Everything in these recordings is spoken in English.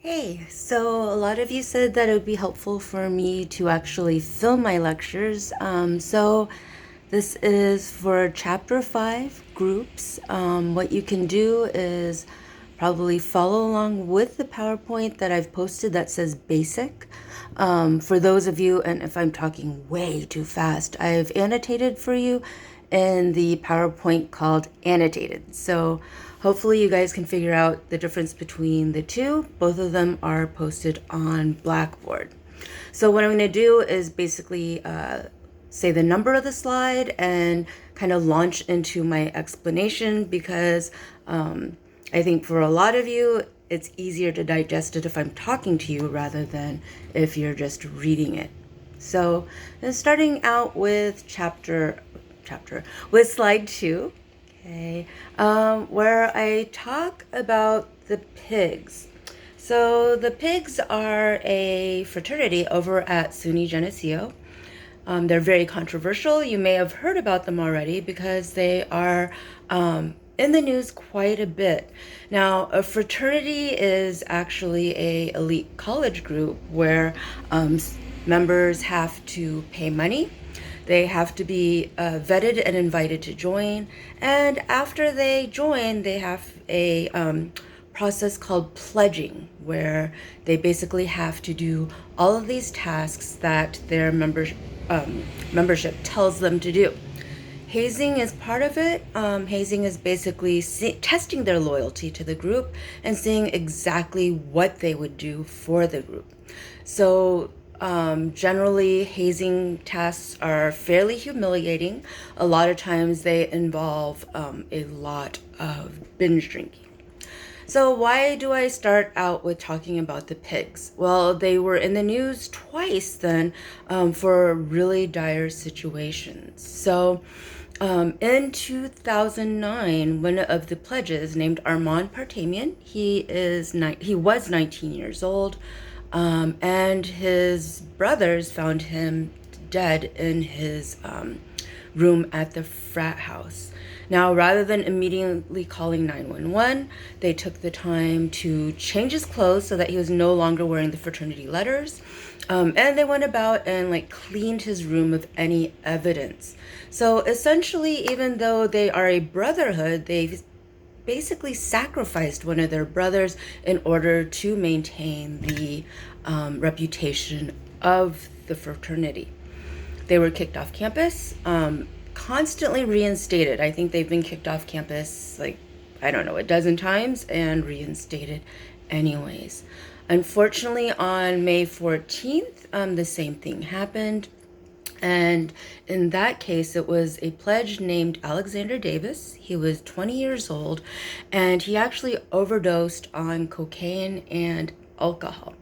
Hey, so a lot of you said that it would be helpful for me to actually film my lectures. So this is for chapter 5 groups. What you can do is probably follow along with the PowerPoint that I've posted that says basic. For those of you, and if I'm talking way too fast, I've annotated for you in the PowerPoint called annotated. So hopefully you guys can figure out the difference between the two. Both of them are posted on Blackboard. So what I'm going to do is basically say the number of the slide and kind of launch into my explanation because I think for a lot of you, it's easier to digest it if I'm talking to you rather than if you're just reading it. So starting out with with slide 2, okay, where I talk about the pigs. So the pigs are a fraternity over at SUNY Geneseo. They're very controversial. You may have heard about them already because they are in the news quite a bit. Now, a fraternity is actually a elite college group where members have to pay money. They have to be vetted and invited to join. And after they join, they have a process called pledging, where they basically have to do all of these tasks that their membership tells them to do. Hazing is part of it. Hazing is basically testing their loyalty to the group and seeing exactly what they would do for the group. So generally, hazing tasks are fairly humiliating. A lot of times they involve a lot of binge drinking. So why do I start out with talking about the pigs? Well, they were in the news twice then for really dire situations. So in 2009, one of the pledges named Armand Partamian, he was 19 years old, and his brothers found him dead in his room at the frat house. Now, rather than immediately calling 911, they took the time to change his clothes so that he was no longer wearing the fraternity letters. And they went about and cleaned his room of any evidence. So essentially, even though they are a brotherhood, they basically sacrificed one of their brothers in order to maintain the reputation of the fraternity. They were kicked off campus, constantly reinstated. I think they've been kicked off campus a dozen times and reinstated anyways. Unfortunately, on May 14th, the same thing happened. And in that case, it was a pledge named Alexander Davis. He was 20 years old, and he actually overdosed on cocaine and alcohol.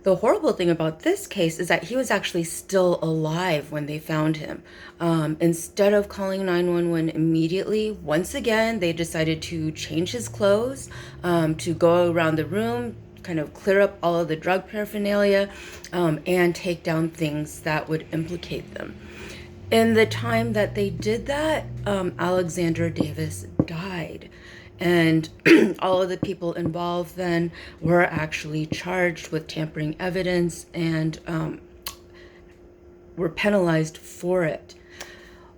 The horrible thing about this case is that he was actually still alive when they found him. Instead of calling 911 immediately, once again, they decided to change his clothes, to go around the room, kind of clear up all of the drug paraphernalia, and take down things that would implicate them. In the time that they did that, Alexander Davis died. And all of the people involved then were actually charged with tampering evidence and were penalized for it.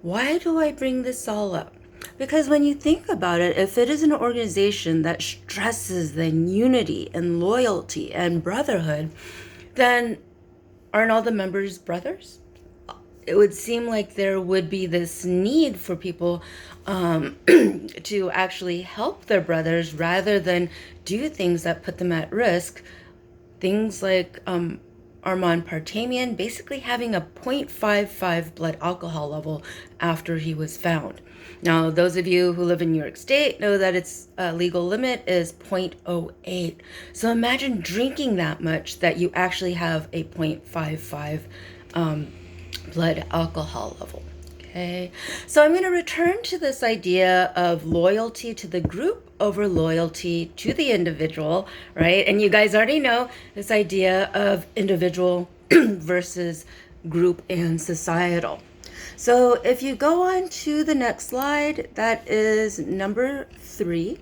Why do I bring this all up? Because when you think about it, if it is an organization that stresses the unity and loyalty and brotherhood, then aren't all the members brothers? It would seem like there would be this need for people to actually help their brothers rather than do things that put them at risk. Things like Armand Partamian basically having a 0.55 blood alcohol level after he was found. Now, those of you who live in New York State know that its legal limit is 0.08. So imagine drinking that much that you actually have a 0.55 blood alcohol level. Okay, so I'm going to return to this idea of loyalty to the group over loyalty to the individual, right? And you guys already know this idea of individual versus group and societal. So if you go on to the next slide, that is number 3.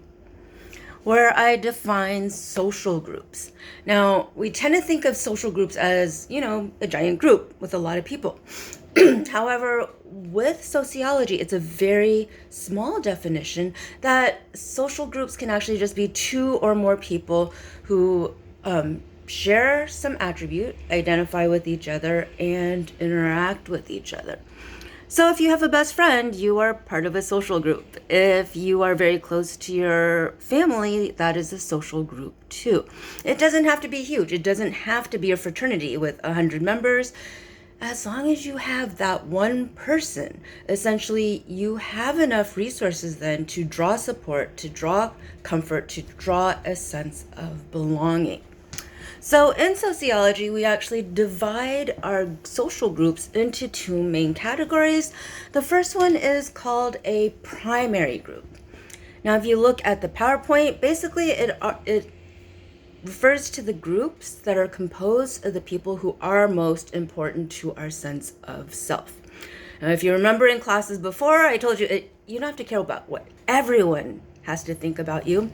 where I define social groups. Now, we tend to think of social groups as, a giant group with a lot of people. However, with sociology, it's a very small definition that social groups can actually just be two or more people who share some attribute, identify with each other, and interact with each other. So if you have a best friend, you are part of a social group. If you are very close to your family, that is a social group too. It doesn't have to be huge. It doesn't have to be a fraternity with 100 members. As long as you have that one person, essentially you have enough resources then to draw support, to draw comfort, to draw a sense of belonging. So in sociology, we actually divide our social groups into two main categories. The first one is called a primary group. Now, if you look at the PowerPoint, basically it refers to the groups that are composed of the people who are most important to our sense of self. Now, if you remember in classes before, I told you you don't have to care about what everyone has to think about you.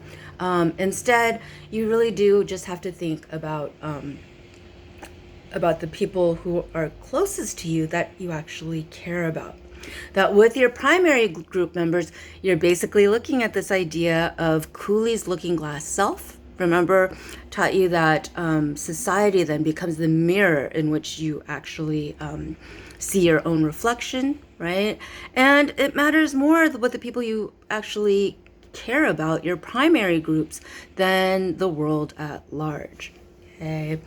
Instead, you really do just have to think about the people who are closest to you that you actually care about. That with your primary group members, you're basically looking at this idea of Cooley's looking glass self. Remember, taught you that society then becomes the mirror in which you actually see your own reflection, right? And it matters more with the people you actually care about, your primary groups, than the world at large. Okay.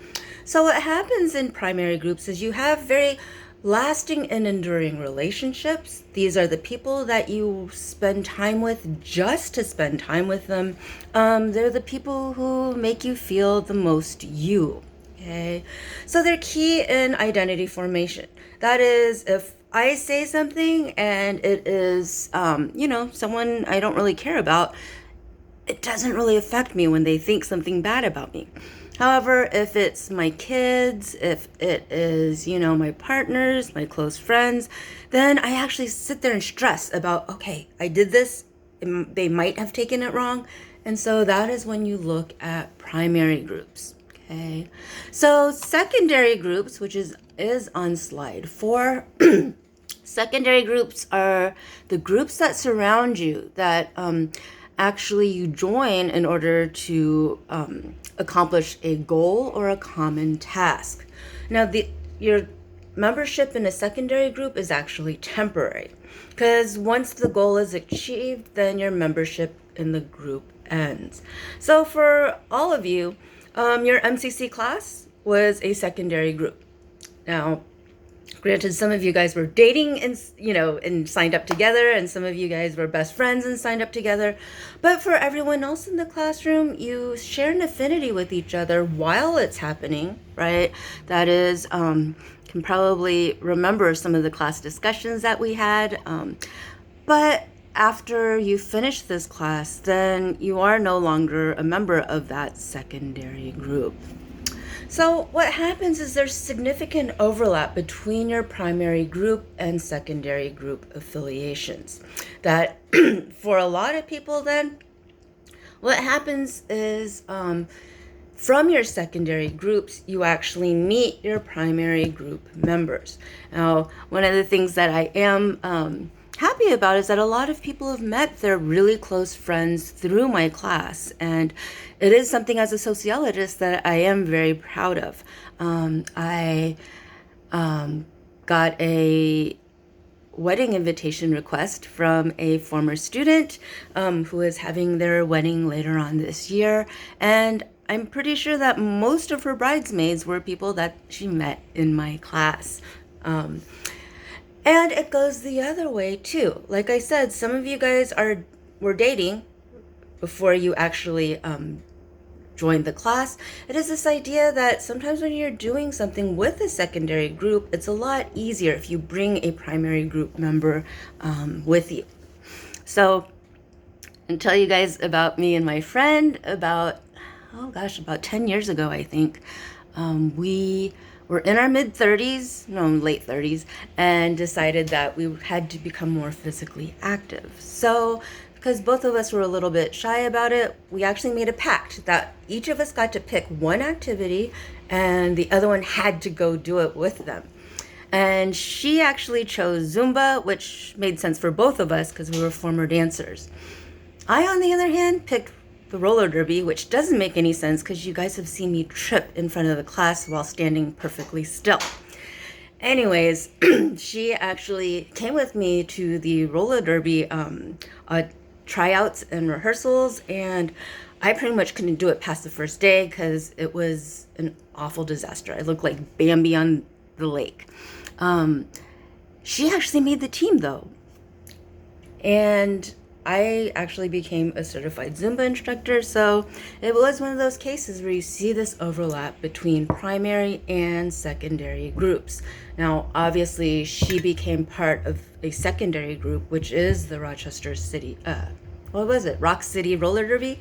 So what happens in primary groups is you have very lasting and enduring relationships. These are the people that you spend time with just to spend time with them. They're the people who make you feel the most you. Okay. So they're key in identity formation. That is, if I say something and it is, someone I don't really care about, it doesn't really affect me when they think something bad about me. However, if it's my kids, if it is, my partners, my close friends, then I actually sit there and stress about, okay, I did this, they might have taken it wrong. And so that is when you look at primary groups. Okay. So secondary groups, which is on slide 4, secondary groups are the groups that surround you, that actually you join in order to accomplish a goal or a common task. Now, your membership in a secondary group is actually temporary, because once the goal is achieved, then your membership in the group ends. So for all of you, your MCC class was a secondary group. Now, granted, some of you guys were dating and signed up together, and some of you guys were best friends and signed up together. But for everyone else in the classroom, you share an affinity with each other while it's happening, right? That is, can probably remember some of the class discussions that we had. But after you finish this class, then you are no longer a member of that secondary group. So what happens is there's significant overlap between your primary group and secondary group affiliations. That for a lot of people then, what happens is from your secondary groups, you actually meet your primary group members. Now, one of the things that I am happy about is that a lot of people have met their really close friends through my class, and it is something as a sociologist that I am very proud of. I got a wedding invitation request from a former student who is having their wedding later on this year, and I'm pretty sure that most of her bridesmaids were people that she met in my class. And it goes the other way too. Like I said, some of you guys were dating before you actually joined the class. It is this idea that sometimes when you're doing something with a secondary group, it's a lot easier if you bring a primary group member with you. So I'll tell you guys about me and my friend about 10 years ago, I think. We were in our late 30s, and decided that we had to become more physically active. So because both of us were a little bit shy about it, we actually made a pact that each of us got to pick one activity and the other one had to go do it with them. And she actually chose Zumba, which made sense for both of us because we were former dancers. I, on the other hand, picked the roller derby, which doesn't make any sense because you guys have seen me trip in front of the class while standing perfectly still. Anyways, she actually came with me to the roller derby tryouts and rehearsals, and I pretty much couldn't do it past the first day because it was an awful disaster. I looked like Bambi on the lake. She actually made the team though, and I actually became a certified Zumba instructor, so it was one of those cases where you see this overlap between primary and secondary groups. Now, obviously, she became part of a secondary group, which is the Rochester City, Rock City Roller Derby.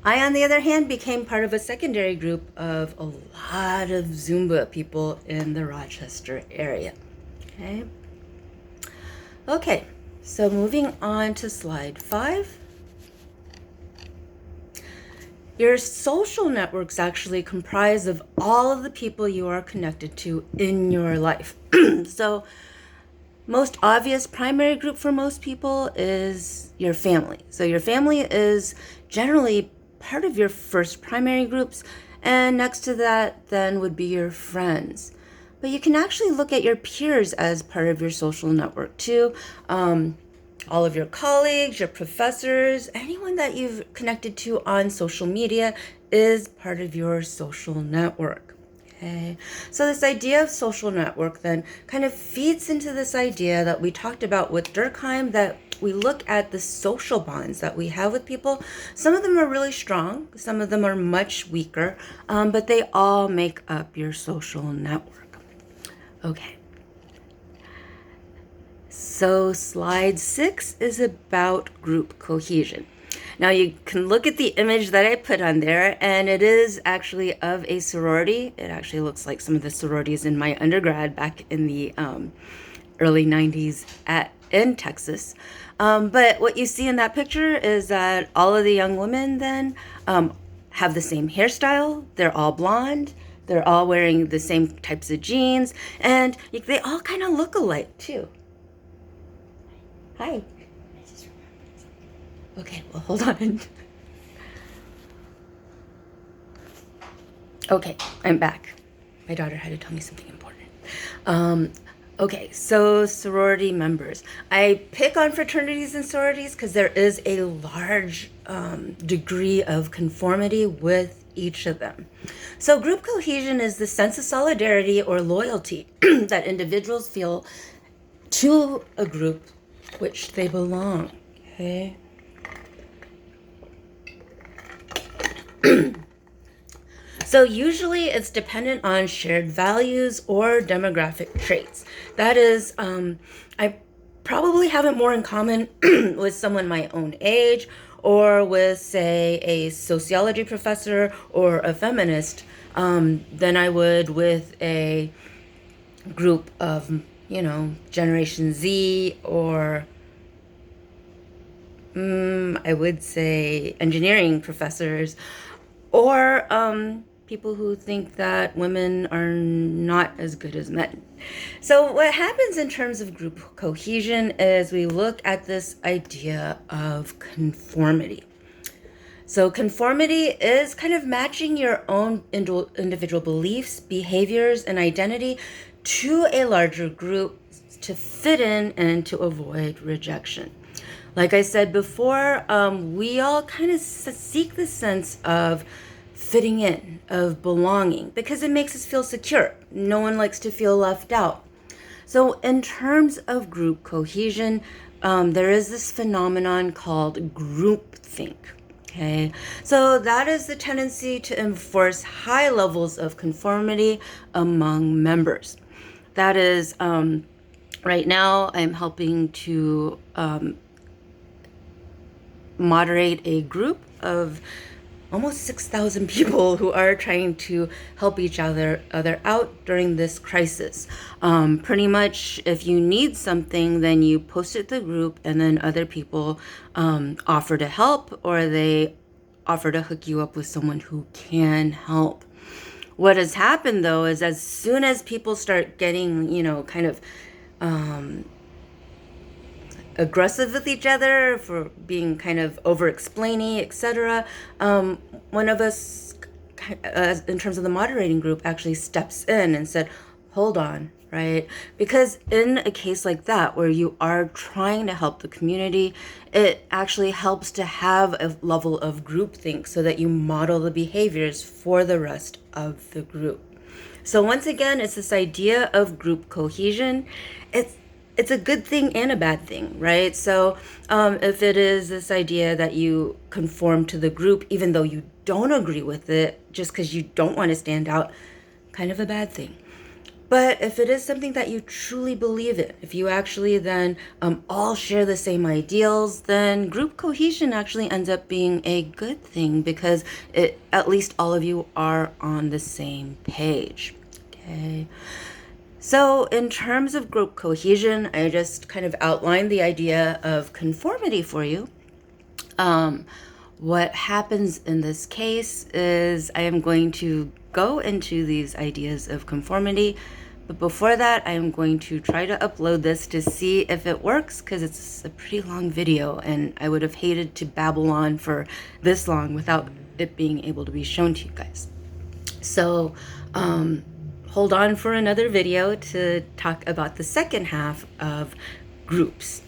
I, on the other hand, became part of a secondary group of a lot of Zumba people in the Rochester area. Okay. So moving on to slide 5. Your social networks actually comprise of all of the people you are connected to in your life. So most obvious primary group for most people is your family. So your family is generally part of your first primary groups, and next to that then would be your friends. But you can actually look at your peers as part of your social network too. All of your colleagues, your professors, anyone that you've connected to on social media is part of your social network. Okay, so this idea of social network then kind of feeds into this idea that we talked about with Durkheim, that we look at the social bonds that we have with people. Some of them are really strong, some of them are much weaker, but they all make up your social network. Okay. So slide 6 is about group cohesion. Now you can look at the image that I put on there, and it is actually of a sorority. It actually looks like some of the sororities in my undergrad back in the early 90s in Texas. But what you see in that picture is that all of the young women then have the same hairstyle. They're all blonde. They're all wearing the same types of jeans, and they all kind of look alike too. Hi. Okay, well, hold on. Okay, I'm back. My daughter had to tell me something important. Okay, so sorority members. I pick on fraternities and sororities because there is a large degree of conformity with each of them. So group cohesion is the sense of solidarity or loyalty that individuals feel to a group which they belong. Okay. So usually it's dependent on shared values or demographic traits. That is, I probably have it more in common with someone my own age, or with, say, a sociology professor or a feminist, than I would with a group of, Generation Z, or I would say engineering professors, or people who think that women are not as good as men. So what happens in terms of group cohesion is we look at this idea of conformity. So conformity is kind of matching your own individual beliefs, behaviors, and identity to a larger group to fit in and to avoid rejection. Like I said before, we all kind of seek the sense of fitting in, of belonging, because it makes us feel secure. No one likes to feel left out. So in terms of group cohesion, there is this phenomenon called groupthink. Okay, so that is the tendency to enforce high levels of conformity among members. That is, right now I'm helping to moderate a group of almost 6,000 people who are trying to help each other out during this crisis. Pretty much, if you need something, then you post it to the group, and then other people offer to help, or they offer to hook you up with someone who can help. What has happened though is as soon as people start getting, kind of aggressive with each other for being kind of over explaining, etc., one of us, in terms of the moderating group, actually steps in and said, hold on, right? Because in a case like that, where you are trying to help the community, it actually helps to have a level of groupthink so that you model the behaviors for the rest of the group. So once again, it's this idea of group cohesion. It's a good thing and a bad thing, right? So if it is this idea that you conform to the group, even though you don't agree with it, just because you don't want to stand out, kind of a bad thing. But if it is something that you truly believe in, if you actually then all share the same ideals, then group cohesion actually ends up being a good thing because at least all of you are on the same page. Okay. So in terms of group cohesion, I just kind of outlined the idea of conformity for you. What happens in this case is I am going to go into these ideas of conformity, but before that, I am going to try to upload this to see if it works, because it's a pretty long video, and I would have hated to babble on for this long without it being able to be shown to you guys. So hold on for another video to talk about the second half of groups.